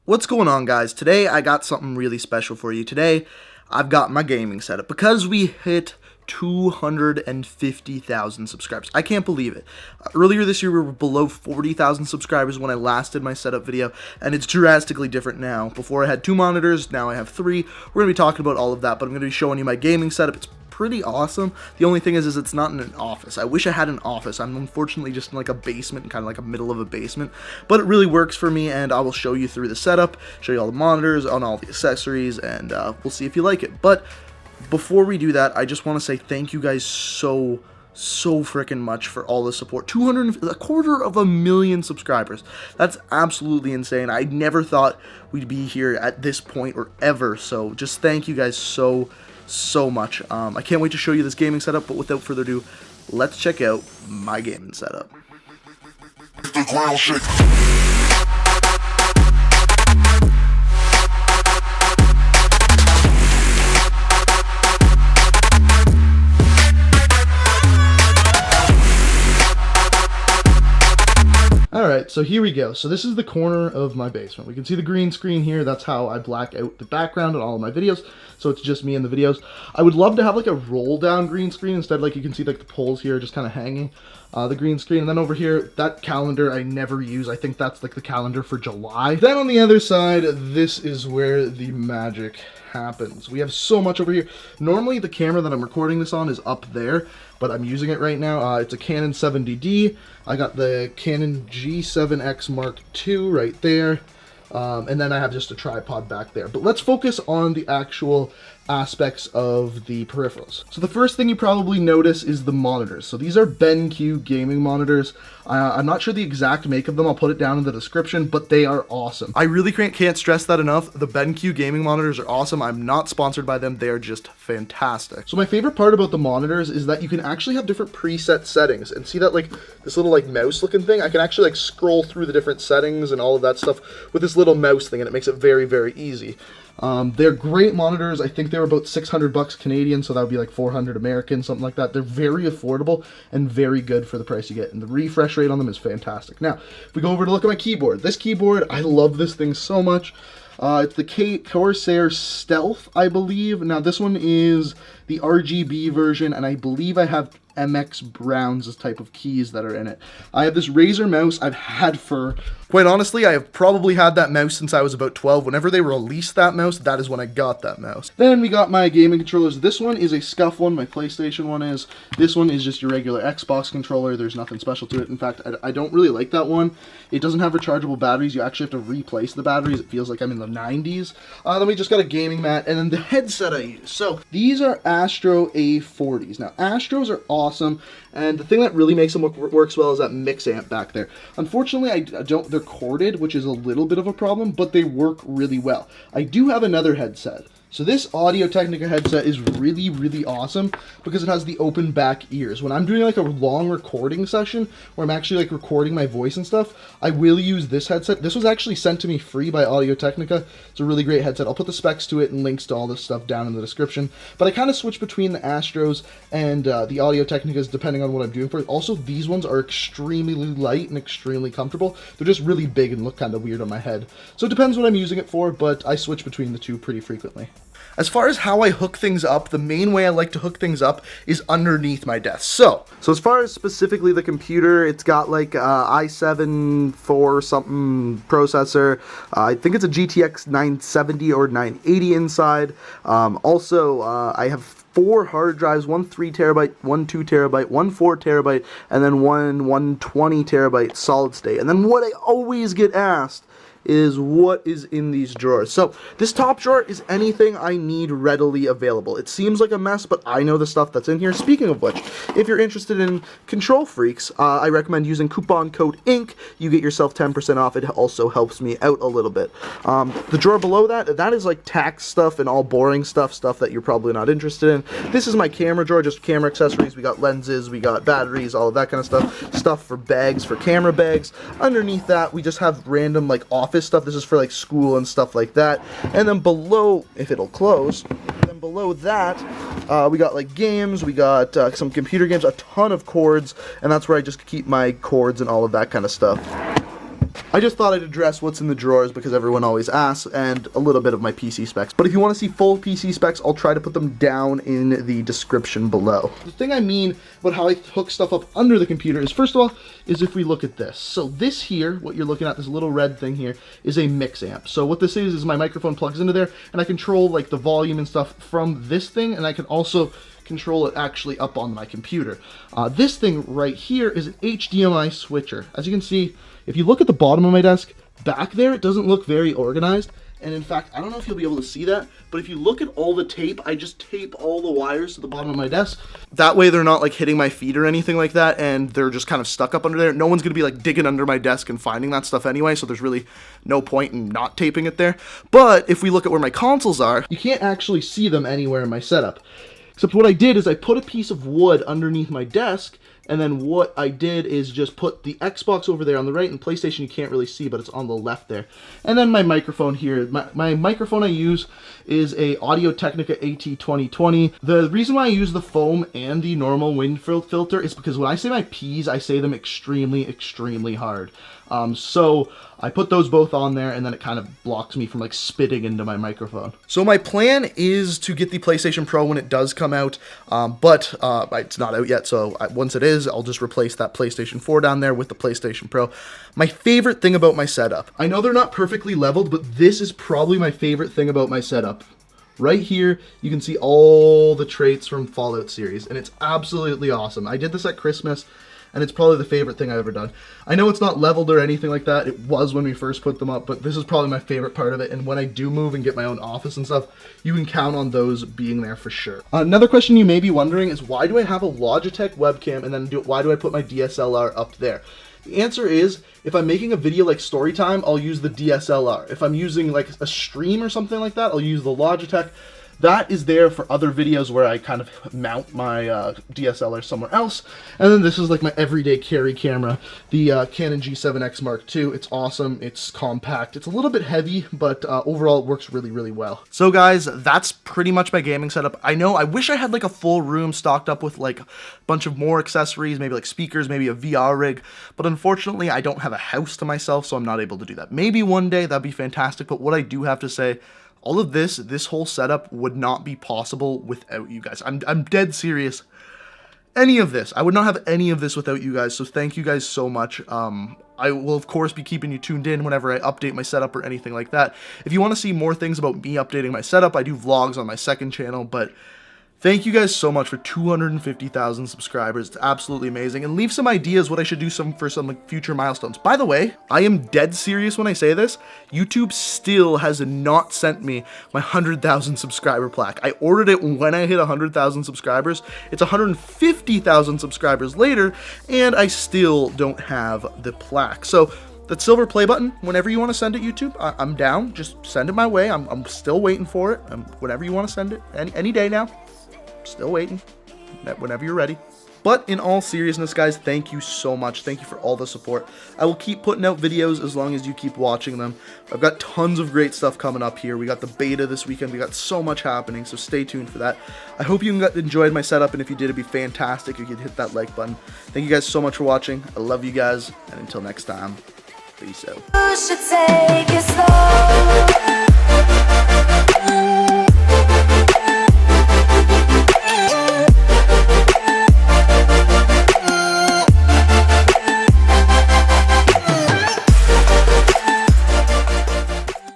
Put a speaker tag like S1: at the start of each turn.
S1: What's going on, guys? Today I got something really special for you. Today I've got my gaming setup because we hit 250,000 subscribers. I can't believe it. Earlier this year we were below 40,000 subscribers when I last did my setup video, and it's drastically different now. Before I had 2 monitors, now I have 3. We're going to be talking about all of that, but I'm going to be showing you my gaming setup. It's pretty awesome. The only thing is it's not in an office. I wish I had an office. I'm unfortunately just in like a basement, kind of like a middle of a basement, but it really works for me, and I will show you through the setup, show you all the monitors, on all the accessories, and we'll see if you like it. But before we do that, I just want to say thank you guys so freaking much for all the support. 250,000 subscribers. That's absolutely insane. I never thought we'd be here at this point or ever, so just thank you guys so much. I can't wait to show you this gaming setup, but without further ado, let's check out my gaming setup. The ground shake. Alright, so here we go. So this is the corner of my basement. We can see the green screen here. That's how I black out the background in all of my videos, so it's just me in the videos. I would love to have like a roll down green screen instead. Like you can see like the poles here just kind of hanging the green screen. And then over here, that calendar I never use. I think that's like the calendar for July. Then on the other side, this is where the magic happens. We have so much over here. Normally the camera that I'm recording this on is up there, but I'm using it right now. It's a Canon 70D. I got the Canon G7X Mark II right there. And then I have just a tripod back there. But let's focus on the actual aspects of the peripherals. So the first thing you probably notice is the monitors. So these are BenQ gaming monitors. I'm not sure the exact make of them. I'll put it down in the description, but they are awesome. I really can't stress that enough. The BenQ gaming monitors are awesome. I'm not sponsored by them. They are just fantastic. So my favorite part about the monitors is that you can actually have different preset settings, and see that like this little like mouse looking thing? I can actually like scroll through the different settings and all of that stuff with this little mouse thing, and it makes it very easy. They're great monitors. I think they're about 600 bucks Canadian, so that would be like 400 American, something like that. They're very affordable and very good for the price you get, and the refresh rate on them is fantastic. Now, if we go over to look at my keyboard, this keyboard, I love this thing so much. It's the Corsair Stealth, I believe. Now, this one is the RGB version, and I believe I have MX Browns type of keys that are in it. I have this Razer mouse I've had for, quite honestly, I have probably had that mouse since I was about 12. Whenever they released that mouse, that is when I got that mouse. Then we got my gaming controllers. This one is a SCUF one, my PlayStation one is. This one is just your regular Xbox controller. There's nothing special to it. In fact, I don't really like that one. It doesn't have rechargeable batteries. You actually have to replace the batteries. It feels like I'm in the 90s. Then we just got a gaming mat, and then the headset I use. So these are Astro A40s. Now, Astros are awesome, and the thing that really makes them works well is that mix amp back there. Unfortunately, they're corded, which is a little bit of a problem, but they work really well. I do have another headset. So this Audio-Technica headset is really awesome because it has the open back ears. When I'm doing like a long recording session where I'm actually like recording my voice and stuff, I will use this headset. This was actually sent to me free by Audio-Technica. It's a really great headset. I'll put the specs to it and links to all this stuff down in the description. But I kind of switch between the Astros and the Audio-Technicas depending on what I'm doing for it. Also, these ones are extremely light and extremely comfortable. They're just really big and look kind of weird on my head. So it depends what I'm using it for, but I switch between the two pretty frequently. As far as how I hook things up, the main way I like to hook things up is underneath my desk. So as far as specifically the computer, it's got like i7 4 something processor. I think it's a GTX 970 or 980 inside. Also, I have 4 hard drives, one 3 terabyte, one 2 terabyte, one 4 terabyte, and then one 120 terabyte solid state. And then what I always get asked is what is in these drawers. So this top drawer is anything I need readily available. It seems like a mess, but I know the stuff that's in here. Speaking of which, if you're interested in Control Freaks, I recommend using coupon code INC. You get yourself 10% off. It also helps me out a little bit. The drawer below that is like tax stuff and all boring stuff that you're probably not interested in. This is my camera drawer, just camera accessories. We got lenses, we got batteries, all of that kind of stuff. Stuff for bags, for camera bags. Underneath that, we just have random like office stuff. This is for like school and stuff like that. And then below, if it'll close, then below that we got like games, we got some computer games, a ton of cords, and that's where I just keep my cords and all of that kind of stuff. I just thought I'd address what's in the drawers because everyone always asks, and a little bit of my PC specs. But if you want to see full PC specs, I'll try to put them down in the description below. The thing I mean about how I hook stuff up under the computer is, first of all, is if we look at this. So this here, what you're looking at, this little red thing here, is a mix amp. So what this is my microphone plugs into there, and I control like the volume and stuff from this thing, and I can also control it actually up on my computer. This thing right here is an HDMI switcher. As you can see, if you look at the bottom of my desk, back there, it doesn't look very organized. And in fact, I don't know if you'll be able to see that, but if you look at all the tape, I just tape all the wires to the bottom of my desk. That way they're not like hitting my feet or anything like that, and they're just kind of stuck up under there. No one's gonna be like digging under my desk and finding that stuff anyway, so there's really no point in not taping it there. But if we look at where my consoles are, you can't actually see them anywhere in my setup. Except what I did is I put a piece of wood underneath my desk, and then what I did is just put the Xbox over there on the right, and PlayStation you can't really see, but it's on the left there. And then my microphone here. My microphone I use is a Audio-Technica AT2020. The reason why I use the foam and the normal wind filter is because when I say my P's, I say them extremely, extremely hard. So I put those both on there, and then it kind of blocks me from like spitting into my microphone. So my plan is to get the PlayStation Pro when it does come out, but it's not out yet, so once it is, I'll just replace that PlayStation 4 down there with the PlayStation Pro. My favorite thing about my setup, I know they're not perfectly leveled, but this is probably my favorite thing about my setup. Right here, you can see all the traits from Fallout series, and it's absolutely awesome. I did this at Christmas, and it's probably the favorite thing I've ever done. I know it's not leveled or anything like that. It was when we first put them up, but this is probably my favorite part of it. And when I do move and get my own office and stuff, you can count on those being there for sure. Another question you may be wondering is, why do I have a Logitech webcam, and then why do I put my DSLR up there? The answer is, if I'm making a video like story time, I'll use the DSLR. If I'm using like a stream or something like that, I'll use the Logitech. That is there for other videos where I kind of mount my DSLR somewhere else. And then this is like my everyday carry camera, the Canon G7X Mark II. It's awesome, it's compact, it's a little bit heavy, but overall it works really, really well. So guys, that's pretty much my gaming setup. I know, I wish I had like a full room stocked up with like a bunch of more accessories, maybe like speakers, maybe a VR rig, but unfortunately I don't have a house to myself, so I'm not able to do that. Maybe one day that'd be fantastic, but what I do have to say, all of this whole setup would not be possible without you guys. I'm dead serious. Any of this, I would not have any of this without you guys, so thank you guys so much. I will, of course, be keeping you tuned in whenever I update my setup or anything like that. If you want to see more things about me updating my setup, I do vlogs on my second channel, but thank you guys so much for 250,000 subscribers. It's absolutely amazing. And leave some ideas what I should do for some like, future milestones. By the way, I am dead serious when I say this. YouTube still has not sent me my 100,000 subscriber plaque. I ordered it when I hit 100,000 subscribers. It's 150,000 subscribers later, and I still don't have the plaque. So that silver play button, whenever you want to send it, YouTube, I'm down. Just send it my way. I'm still waiting for it. Whenever you want to send it, any day now. Still waiting, whenever you're ready. But in all seriousness, guys, thank you so much. Thank you for all the support. I will keep putting out videos as long as you keep watching them. I've got tons of great stuff coming up here. We got the beta this weekend. We got so much happening, so stay tuned for that. I hope you enjoyed my setup, and if you did, it'd be fantastic if you could hit that like button. Thank you guys so much for watching. I love you guys, and until next time, peace out.